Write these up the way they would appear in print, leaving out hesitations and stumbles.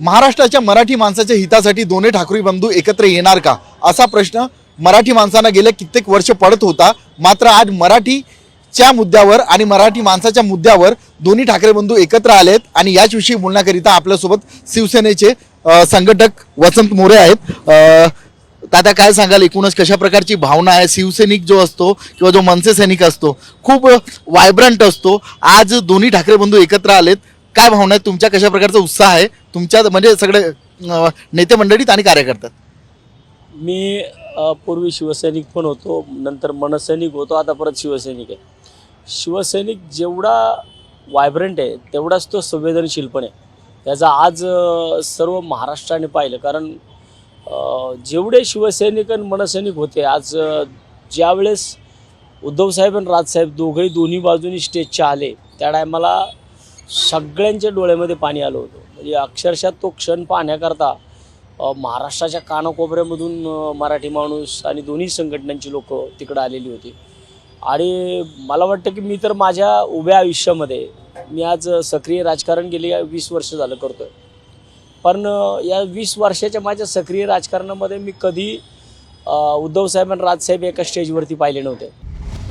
महाराष्ट्राच्या मराठी माणसाच्या हितासाठी दोन्ही ठाकरे बंधू एकत्र येणार का असा प्रश्न मराठी माणसांना गेले कित्येक वर्ष पडत होता। मात्र आज मराठीच्या मुद्द्यावर आणि मराठी माणसाच्या मुद्द्यावर दोन्ही ठाकरे बंधू एकत्र आलेत आणि याच विषयी बोलण्याकरिता आपल्यासोबत शिवसेनेचे संघटक वसंत मोरे आहेत। दादा काय सांगाल, एकूणच कशा प्रकारची भावना आहे? शिवसैनिक जो असतो किंवा जो मनसे सैनिक असतो खूप वायब्रंट असतो, आज दोन्ही ठाकरे बंधू एकत्र आलेत, काय भावना आहे तुमच्या? कशा प्रकारचा उत्साह आहे तुमच्या म्हणजे सगळे नेते मंडळीत आणि कार्यकर्त्यात? मी पूर्वी शिवसैनिक पण होतो, नंतर मनसैनिक होतो, आता परत शिवसैनिक आहे। शिवसैनिक जेवढा वायब्रंट आहे तेवढाच तो संवेदनशील पण आहे। त्याचा आज सर्व महाराष्ट्राने पाहिलं, कारण जेवढे शिवसैनिक आणि मनसैनिक होते, आज ज्यावेळेस उद्धवसाहेब आणि राजसाहेब दोन्ही बाजूनी स्टेजच्या आले त्या टायमाला सगळ्यांच्या डोळ्यामध्ये पाणी आलं होतं। म्हणजे अक्षरशः तो क्षण पाहण्याकरता महाराष्ट्राच्या कानाकोपऱ्यामधून मराठी माणूस आणि दोन्ही संघटनांची लोक तिकडे आलेली होती। आणि मला वाटतं की मी तर माझ्या उभ्या आयुष्यामध्ये मी आज सक्रिय राजकारण गेली 20 वर्ष झालं करतोय, पण या 20 वर्षाच्या माझ्या सक्रिय राजकारणामध्ये मी कधी उद्धवसाहेब आणि राजसाहेब एका स्टेजवरती पाहिले नव्हते।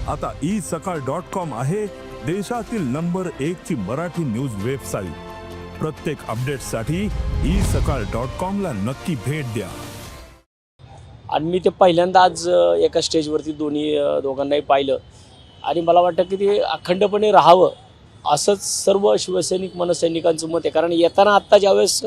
आता isakal.com आहे देशातील नंबर 1 ची मराठी न्यूज वेबसाईट। प्रत्येक अपडेटसाठी isakal.com ला नक्की भेट द्या। आणि मी ते पहिल्यांदा आज एका स्टेजवरती दोघांनाही पाहिलं आणि मला वाटतं की ते अखंडपणे राहावं असंच सर्व शिवसैनिक मनसैनिकांचं मत आहे। कारण येताना आत्ता ज्यावेळेस